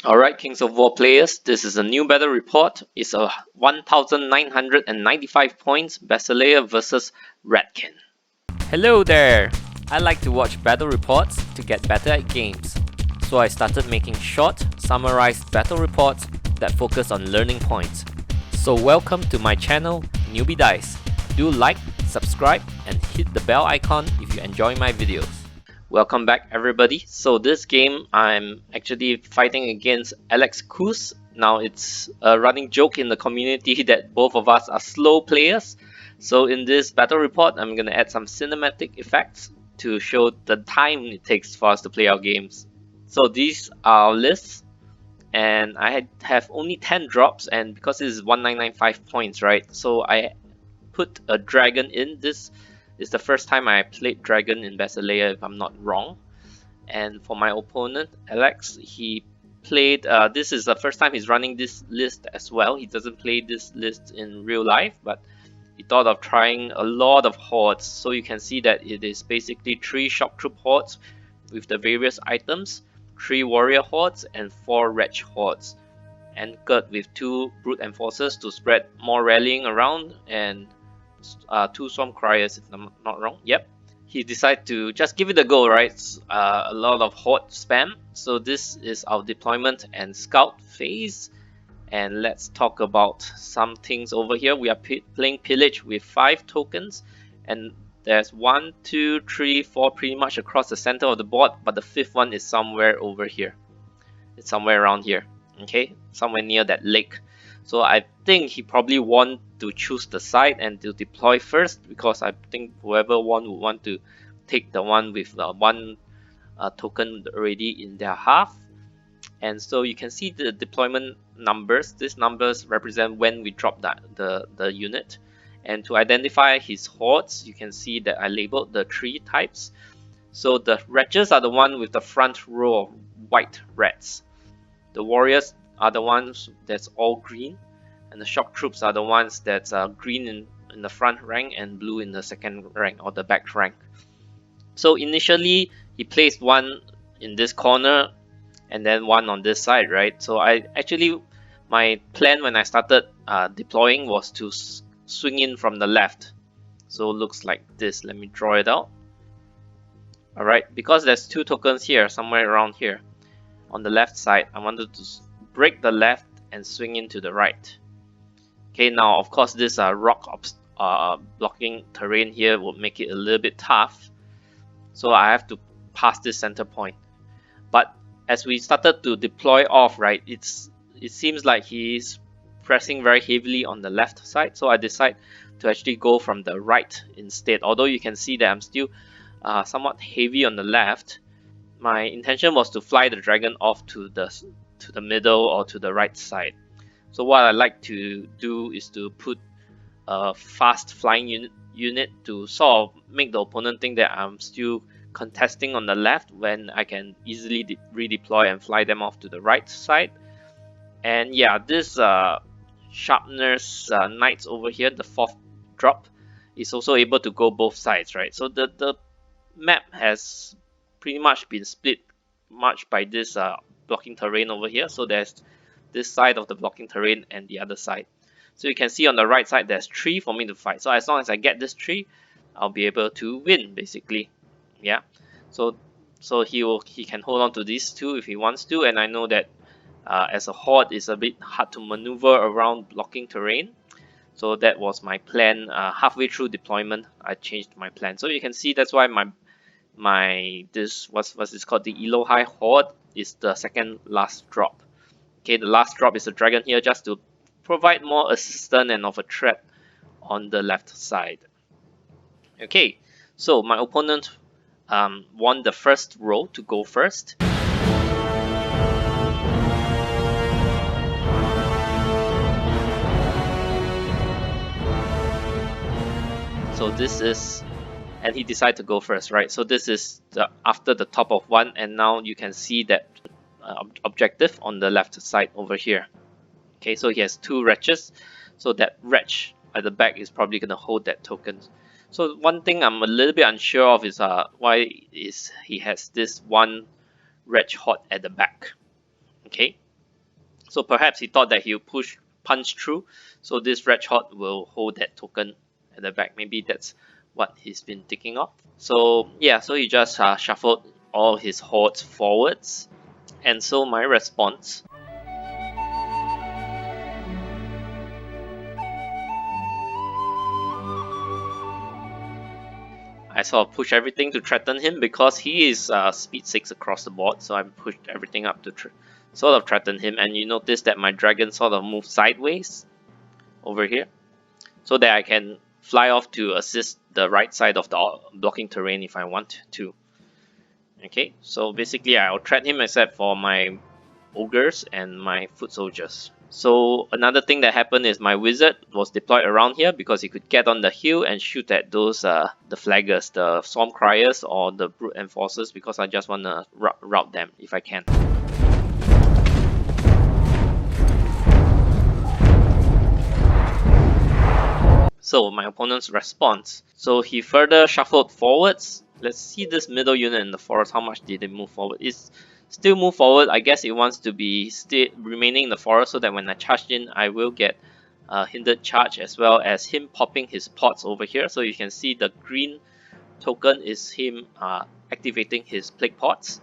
Alright, Kings of War players, this is a new battle report. It's a 1995 points Basilea versus Ratkin. Hello there! I like to watch battle reports to get better at games. So I started making short, summarized battle reports that focus on learning points. So welcome to my channel, Newbie Dice. Do like, subscribe, and hit the bell icon if you enjoy my videos. Welcome back everybody. So this game I'm actually fighting against Alex Kus. Now it's a running joke in the community that both of us are slow players. So in this battle report I'm going to add some cinematic effects to show the time it takes for us to play our games. So these are our lists, and I have only 10 drops, and because this is 1995 points, right? So I put a dragon in. This is the first time I played dragon in Basilea, if I'm not wrong. And for my opponent, Alex, he played, this is the first time he's running this list as well. He doesn't play this list in real life, but he thought of trying a lot of hordes. So you can see that it is basically 3 shock troop hordes with the various items, 3 warrior hordes, and 4 wretch hordes, anchored with 2 brute enforcers to spread more rallying around, and 2 Swamp Criers, if I'm not wrong. Yep. He decided to just give it a go, right? A lot of horde spam. So this is our deployment and scout phase. And let's talk about some things over here. We are playing Pillage with 5 tokens. And there's 1, 2, 3, 4 pretty much across the center of the board. But the 5th one is somewhere over here. It's somewhere around here. Okay? Somewhere near that lake. So I think he probably want to choose the side and to deploy first, because I think whoever would want to take the one with 1 token already in their half. And so you can see the deployment numbers. These numbers represent when we drop the unit. And to identify his hordes, you can see that I labeled the 3 types. So the wretches are the one with the front row of white rats. The warriors are the ones that's all green, and the shock troops are the ones that's green in the front rank and blue in the second rank or the back rank. So initially he placed 1 in this corner and then 1 on this side, right? So my plan when I started deploying was to swing in from the left. So it looks like this. Let me draw it out. Alright, because there's 2 tokens here, somewhere around here on the left side, I wanted to break the left and swing into the right. Okay, now of course this rock blocking terrain here will make it a little bit tough, so I have to pass this center point. But as we started to deploy off, right, it seems like he's pressing very heavily on the left side, so I decide to actually go from the right instead. Although you can see that I'm still somewhat heavy on the left, my intention was to fly the dragon off to the middle or to the right side. So what I like to do is to put a fast flying unit to sort of make the opponent think that I'm still contesting on the left, when I can easily redeploy and fly them off to the right side. And yeah, this sharpness knights over here, the 4th drop, is also able to go both sides, right? So the map has pretty much been split much by this blocking terrain over here. So there's this side of the blocking terrain and the other side. So you can see on the right side there's 3 for me to fight. So as long as I get this 3, I'll be able to win basically. Yeah. So he can hold on to these 2 if he wants to, and I know that as a horde it's a bit hard to maneuver around blocking terrain. So that was my plan. Halfway through deployment I changed my plan. So you can see that's why this what's this called, the Elohai Horde, is the second last drop. Okay, the last drop is a dragon here just to provide more assistance and of a threat on the left side. Okay, so my opponent won the first row to go first. So this is, and he decided to go first, right? So this is after the top of 1, and now you can see that objective on the left side over here. Okay, so he has 2 wretches, so that wretch at the back is probably going to hold that token. So one thing I'm a little bit unsure of is why is he has this 1 wretch horde at the back. Okay, So perhaps he thought that he'll punch through, so this red hot will hold that token at the back. Maybe that's what he's been thinking of. So yeah, so he just shuffled all his hordes forwards, and so my response, I sort of push everything to threaten him because he is speed 6 across the board, so I pushed everything up to sort of threaten him. And you notice that my dragon sort of moves sideways over here so that I can fly off to assist the right side of the blocking terrain if I want to. Okay, so basically I'll threat him except for my ogres and my foot soldiers. So another thing that happened is my wizard was deployed around here because he could get on the hill and shoot at those the flaggers, the swarm criers or the brute enforcers, because I just want to rout them if I can. So my opponent's response. So he further shuffled forwards. Let's see this middle unit in the forest. How much did it move forward? It's still move forward. I guess it wants to be remaining in the forest so that when I charge in, I will get a hindered charge, as well as him popping his pots over here. So you can see the green token is him activating his plague pots.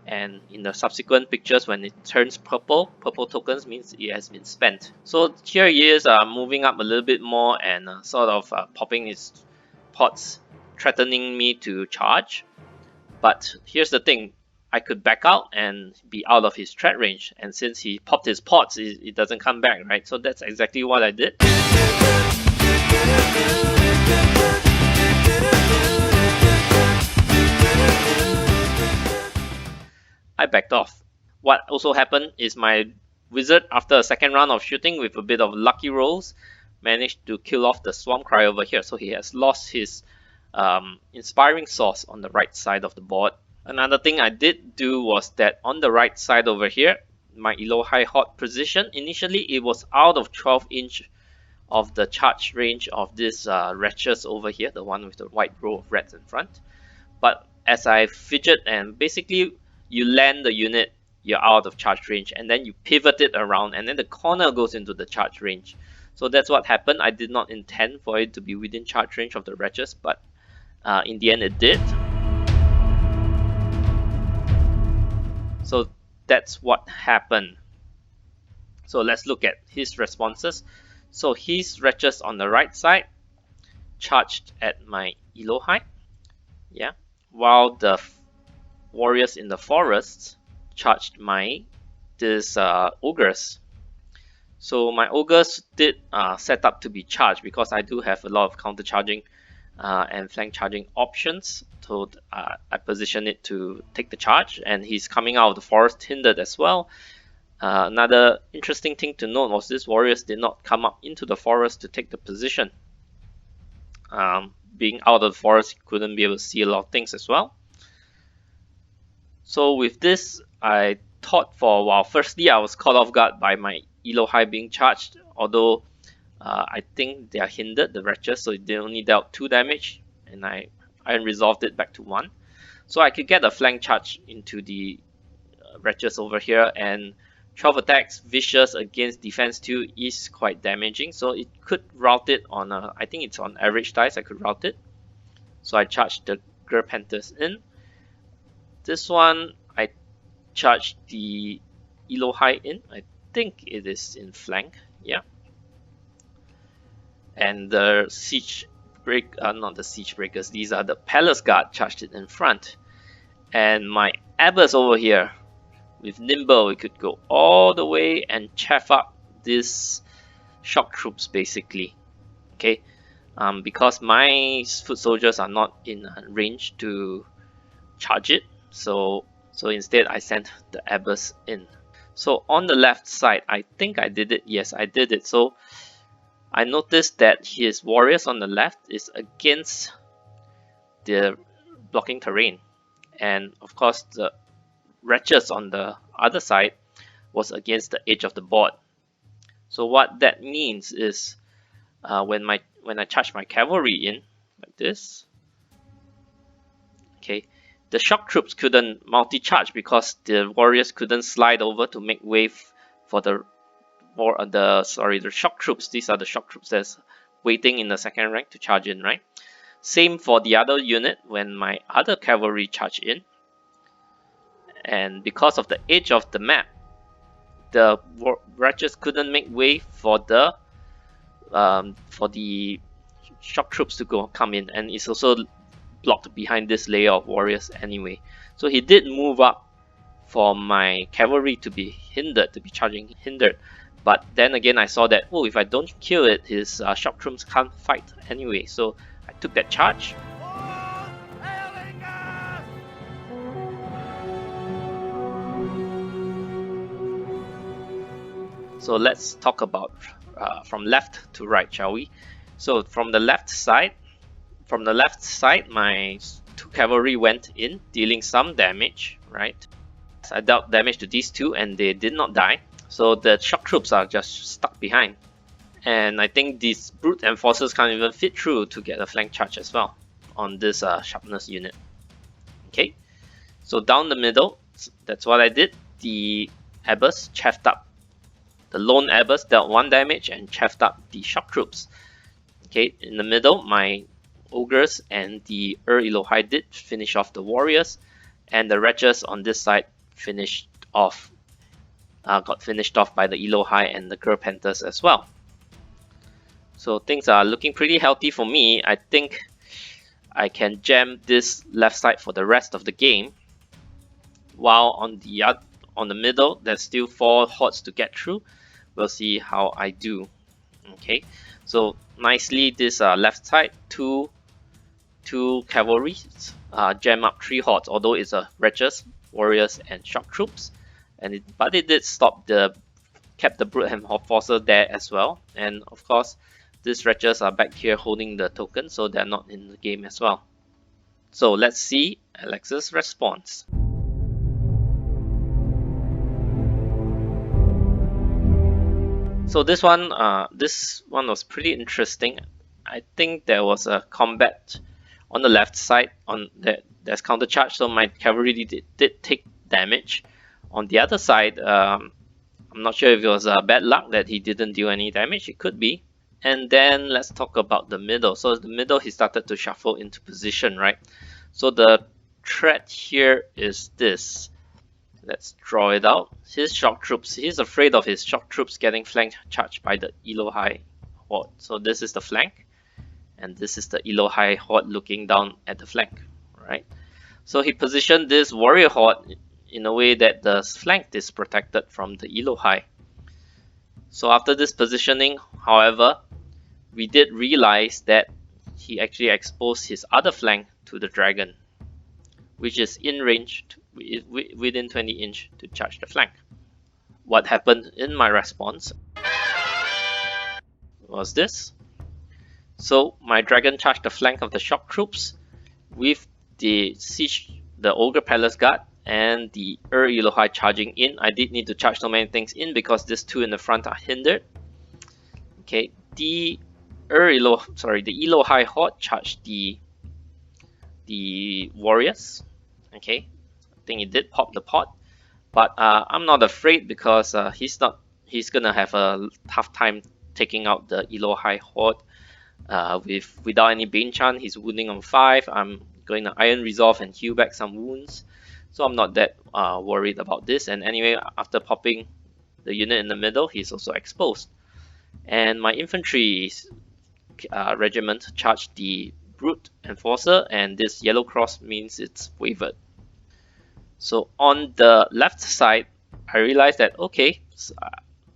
And in the subsequent pictures, when it turns purple, purple tokens means it has been spent. So here he is moving up a little bit more and sort of popping his pots, threatening me to charge. But here's the thing, I could back out and be out of his threat range, and since he popped his pots, it doesn't come back, right? So that's exactly what I did. I backed off. What also happened is my wizard, after a second round of shooting with a bit of lucky rolls, managed to kill off the swarm cry over here. So he has lost his inspiring source on the right side of the board. Another thing I did do was that on the right side over here, my Elohai hot position, initially it was out of 12-inch of the charge range of this wretches over here, the one with the white row of reds in front. But as I fidget and basically you land the unit, you're out of charge range, and then you pivot it around, and then the corner goes into the charge range. So that's what happened. I did not intend for it to be within charge range of the wretches, but in the end it did. So that's what happened. So let's look at his responses. So his wretches on the right side charged at my Elohai, yeah, while the warriors in the forests charged this ogres. So my ogres did set up to be charged because I do have a lot of counter charging and flank charging options. So I position it to take the charge, and he's coming out of the forest hindered as well. Another interesting thing to note was these warriors did not come up into the forest to take the position. Being out of the forest, you couldn't be able to see a lot of things as well. So with this, I thought for a while. Firstly, I was caught off guard by my Elohai being charged, although I think they are hindered, the wretches, so they only dealt 2 damage, and I resolved it back to 1. So I could get a flank charge into the wretches over here, and 12 attacks, vicious against defense 2 is quite damaging, so it could route it on I think it's on average dice, I could route it. So I charged the Gerpanthus in. This one, I charged the Elohai in. I think it is in flank, yeah. And the not the siege breakers, these are the palace guard, charged it in front. And my abbess over here, with nimble, we could go all the way and chaff up this shock troops basically. Okay, because my foot soldiers are not in range to charge it, so instead I sent the abbess in. So on the left side, I think I did it. Yes, I did it. So I noticed that his warriors on the left is against the blocking terrain, and of course the wretches on the other side was against the edge of the board. So what that means is when I charge my cavalry in like this, okay, the shock troops couldn't multi-charge because the warriors couldn't slide over to make way for the shock troops. These are the shock troops that's waiting in the second rank to charge in, right? Same for the other unit when my other cavalry charge in. And because of the edge of the map, the Ratchets couldn't make way for the shock troops to come in, and it's also blocked behind this layer of warriors anyway. So he did move up for my cavalry to be hindered, to be charging hindered. But then again, I saw that, oh, if I don't kill it, his shock troops can't fight anyway. So I took that charge. So let's talk about from left to right, shall we? So from the left side, my 2 cavalry went in, dealing some damage, right? I dealt damage to these 2 and they did not die. So the shock troops are just stuck behind. And I think these brute enforcers can't even fit through to get a flank charge as well on this sharpness unit. Okay, so down the middle, that's what I did. The Abbas chafed up. The lone Abbas dealt 1 damage and chafed up the shock troops. Okay, in the middle, my ogres and the Elohai did finish off the warriors, and the wretches on this side got finished off by the Elohai and the Gur Panthers as well. So things are looking pretty healthy for me. I think I can jam this left side for the rest of the game, while on the middle there's still 4 hordes to get through. We'll see how I do. Okay, so nicely this left side, two cavalry jam up 3 hordes, although it's a wretches, warriors and shock troops, but it did kept the brute enforcer there as well. And of course these wretches are back here holding the token, so they're not in the game as well. So let's see Alex's response. So this one was pretty interesting. I think there was a combat on the left side there's counter charge, so my cavalry did take damage. On the other side, I'm not sure if it was bad luck that he didn't do any damage. It could be. And then let's talk about the middle. So the middle, he started to shuffle into position, right? So the threat here is this. Let's draw it out. His shock troops, he's afraid of his shock troops getting flank charged by the Elohai horde. So this is the flank, and this is the Elohai horde looking down at the flank, right? So he positioned this warrior horde in a way that the flank is protected from the Elohai. So after this positioning, however, we did realize that he actually exposed his other flank to the dragon, which is in range within 20 inch to charge the flank. What happened in my response was this. So my dragon charged the flank of the shock troops with the Ogre Palace Guard and the Elohai charging in. I did need to charge so many things in because these 2 in the front are hindered. Okay, the Elohai horde charged the warriors. Okay, I think it did pop the pot, but I'm not afraid because he's gonna have a tough time taking out the Elohai horde without any Bane Chant. He's wounding on 5. I'm going to Iron Resolve and heal back some wounds, so I'm not that worried about this. And anyway, after popping the unit in the middle, he's also exposed. And my infantry regiment charged the Brute Enforcer, and this yellow cross means it's wavered. So on the left side, I realized that, okay,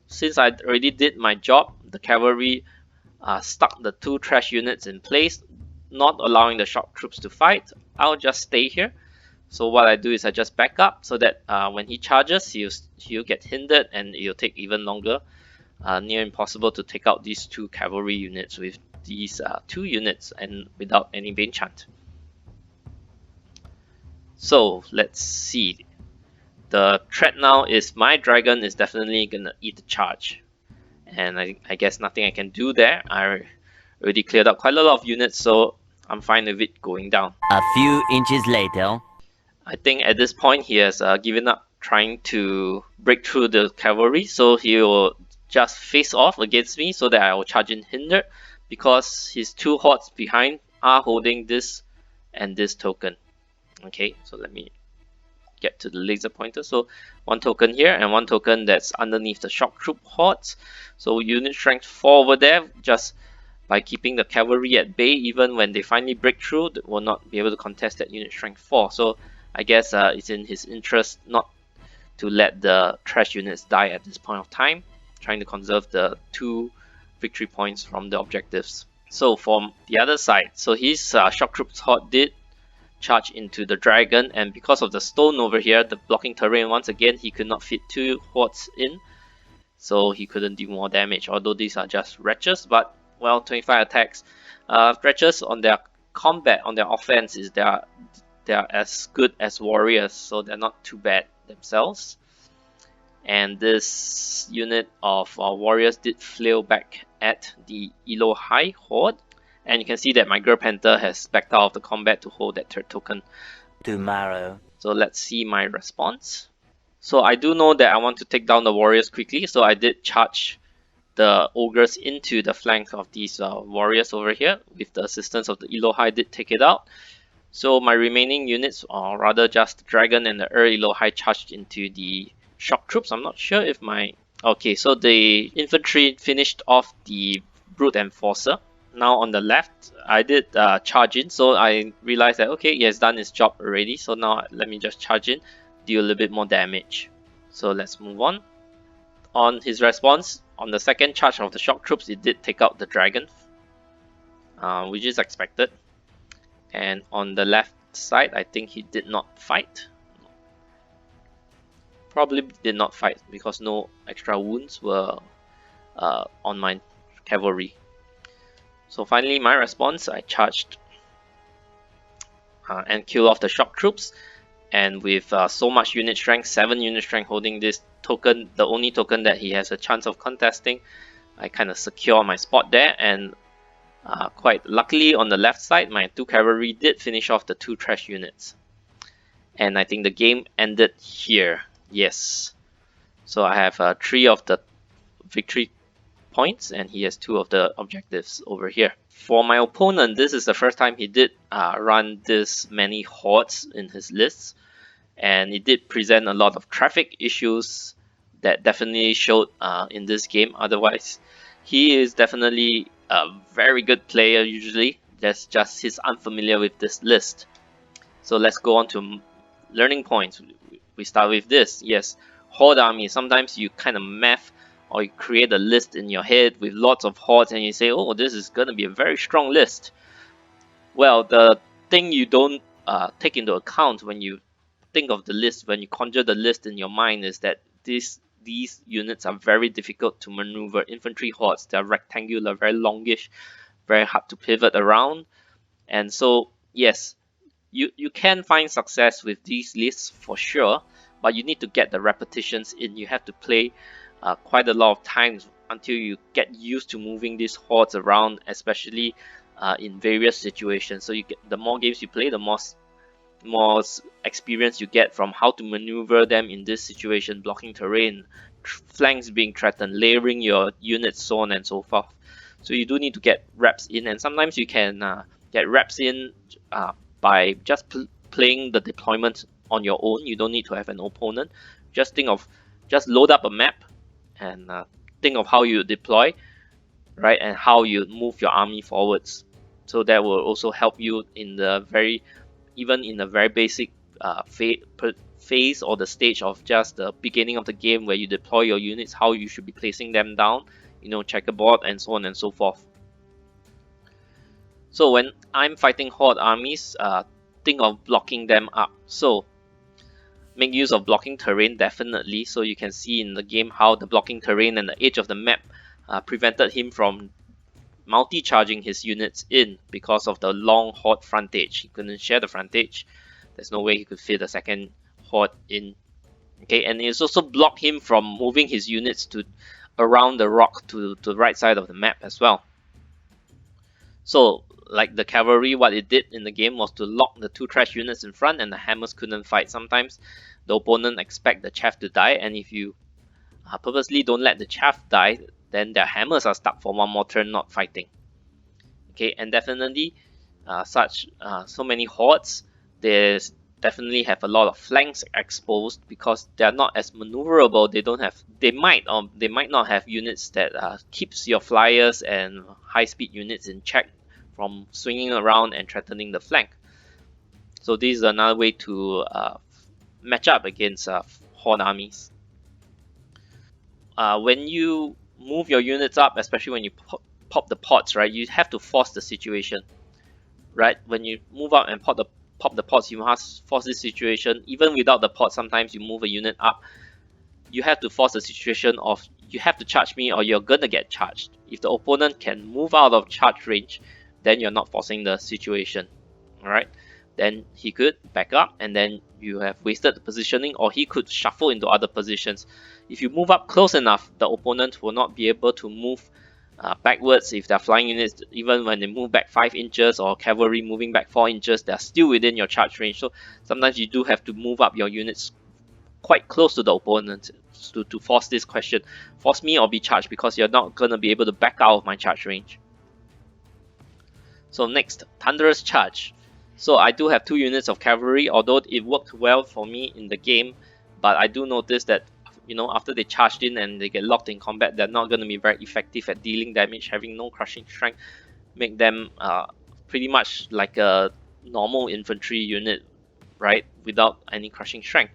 since I already did my job, the cavalry stuck the 2 trash units in place, not allowing the shock troops to fight. I'll just stay here. So what I do is I just back up so that when he charges, he'll get hindered and it'll take even longer, near impossible to take out these 2 cavalry units with these 2 units and without any Bane Chant. So let's see. The threat now is my dragon is definitely gonna eat the charge, and I guess nothing I can do there. I already cleared up quite a lot of units, so I'm fine with it going down. A few inches later. I think at this point he has given up trying to break through the cavalry, so he will just face off against me so that I will charge in hindered, because his two hordes behind are holding this and this token. Okay, so let me get to the laser pointer. So one token here and one token that's underneath the shock troop hordes. So unit strength 4 over there, just by keeping the cavalry at bay, even when they finally break through, they will not be able to contest that unit strength 4. So I guess it's in his interest not to let the trash units die at this point of time, trying to conserve the 2 victory points from the objectives. So from the other side, so his shock troops horde did charge into the dragon, and because of the stone over here, the blocking terrain, once again he could not fit 2 hordes in, so he couldn't do more damage, although these are just wretches. But well, 25 attacks. Wretches on their combat, on their offense, is they are as good as warriors, so they're not too bad themselves. And this unit of warriors did flail back at the Elo High horde, and you can see that my Girl Panther has backed out of the combat to hold that third token. Tomorrow. So let's see my response. So I do know that I want to take down the warriors quickly, so I did charge the ogres into the flank of these warriors over here. With the assistance of the Elo High, did take it out. So my remaining units, or rather just the dragon and the Elo High, charged into the shock troops. I'm not sure if my... Okay, so the infantry finished off the brute enforcer. Now on the left, I did charge in, so I realized that okay, he has done his job already. So now let me just charge in, deal a little bit more damage. So let's move on. On his response, on the second charge of the shock troops, it did take out the dragon, which is expected. And on the left side, I think he did not fight. Probably did not fight because no extra wounds were on my cavalry. So finally, my response, I charged and killed off the shock troops. And with so much unit strength, 7 unit strength, holding this token, the only token that he has a chance of contesting, I kind of secure my spot there. And quite luckily, on the left side, my 2 cavalry did finish off the 2 trash units. And I think the game ended here. Yes. So I have 3 of the victory points, and he has 2 of the objectives over here. For my opponent, this is the first time he did run this many hordes in his lists, and it did present a lot of traffic issues that definitely showed in this game. Otherwise, he is definitely a very good player usually. That's just he's unfamiliar with this list. So let's go on to learning points. We start with this. Yes, horde army. Sometimes you kind of math or you create a list in your head with lots of hordes and you say, oh, this is going to be a very strong list. Well, the thing you don't take into account when you think of the list, when you conjure the list in your mind, is that these units are very difficult to maneuver. Infantry hordes, they're rectangular, very longish, very hard to pivot around. And so, yes, you can find success with these lists for sure, but you need to get the repetitions in. You have to play quite a lot of times until you get used to moving these hordes around, especially in various situations. So the more games you play, the more experience you get from how to maneuver them in this situation, blocking terrain, flanks being threatened, layering your units, so on and so forth. So you do need to get reps in, and sometimes you can get reps in by just playing the deployment on your own. You don't need to have an opponent. Just load up a map and think of how you deploy, right, and how you move your army forwards. So that will also help you in the very basic phase or the stage of just the beginning of the game where you deploy your units, how you should be placing them down, checkerboard and so on and so forth. So when I'm fighting horde armies, think of blocking them up. So make use of blocking terrain definitely. So you can see in the game how the blocking terrain and the edge of the map prevented him from multi-charging his units in because of the long horde frontage. He couldn't share the frontage. There's no way he could fit a second horde in. Okay, and it's also blocked him from moving his units to around the rock to the right side of the map as well. So like the cavalry, what it did in the game was to lock the 2 trash units in front, and the hammers couldn't fight. Sometimes the opponent expect the chaff to die, and if you purposely don't let the chaff die, then their hammers are stuck for one more turn not fighting. Okay, and definitely so many hordes, they definitely have a lot of flanks exposed because they are not as maneuverable. They might not have units that keeps your flyers and high speed units in check from swinging around and threatening the flank. So this is another way to match up against horde armies. When you move your units up, especially when you pop the pots, right, you have to force the situation, right? When you move up and pop the pots, you must force this situation. Even without the pot, sometimes you move a unit up, you have to force the situation of you have to charge me or you're gonna get charged. If the opponent can move out of charge range, then you're not forcing the situation. Alright, then he could back up and then you have wasted the positioning, or he could shuffle into other positions. If you move up close enough, the opponent will not be able to move backwards. If they're flying units, even when they move back 5 inches, or cavalry moving back 4 inches, they're still within your charge range. So sometimes you do have to move up your units quite close to the opponent to force this question. Force me or be charged, because you're not going to be able to back out of my charge range. So next, Thunderous Charge. So I do have 2 units of cavalry, although it worked well for me in the game, but I do notice that, you know, after they charged in and they get locked in combat, they're not going to be very effective at dealing damage. Having no crushing strength make them pretty much like a normal infantry unit, right, without any crushing strength.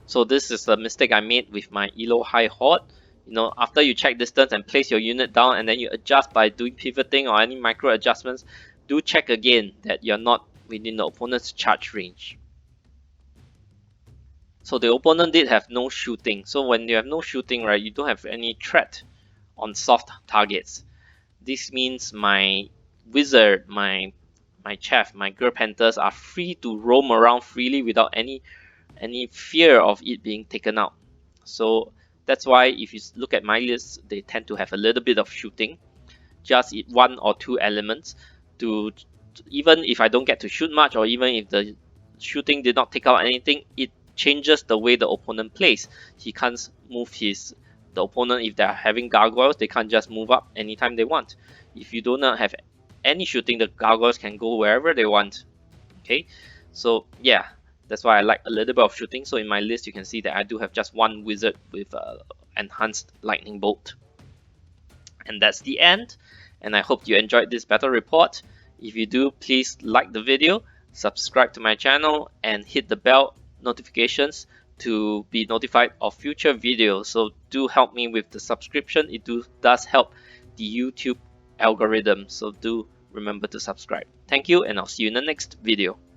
So this is a mistake I made with my Elo High Horde. You know, after you check distance and place your unit down, and then you adjust by doing pivoting or any micro adjustments, do check again that you're not within the opponent's charge range. So the opponent did have no shooting. So when you have no shooting, right, you don't have any threat on soft targets. This means my wizard, my chaff, my Gur Panthers are free to roam around freely without any fear of it being taken out. So that's why if you look at my list, they tend to have a little bit of shooting, just 1 or 2 elements to even if I don't get to shoot much, or even if the shooting did not take out anything, it changes the way the opponent plays. He can't move the opponent, if they're having gargoyles, they can't just move up anytime they want. If you do not have any shooting, the gargoyles can go wherever they want. Okay, so yeah, that's why I like a little bit of shooting. So in my list, you can see that I do have just 1 wizard with enhanced lightning bolt. And that's the end. And I hope you enjoyed this battle report. If you do, please like the video, subscribe to my channel, and hit the bell notifications to be notified of future videos. So do help me with the subscription. It does help the YouTube algorithm. So do remember to subscribe. Thank you, and I'll see you in the next video.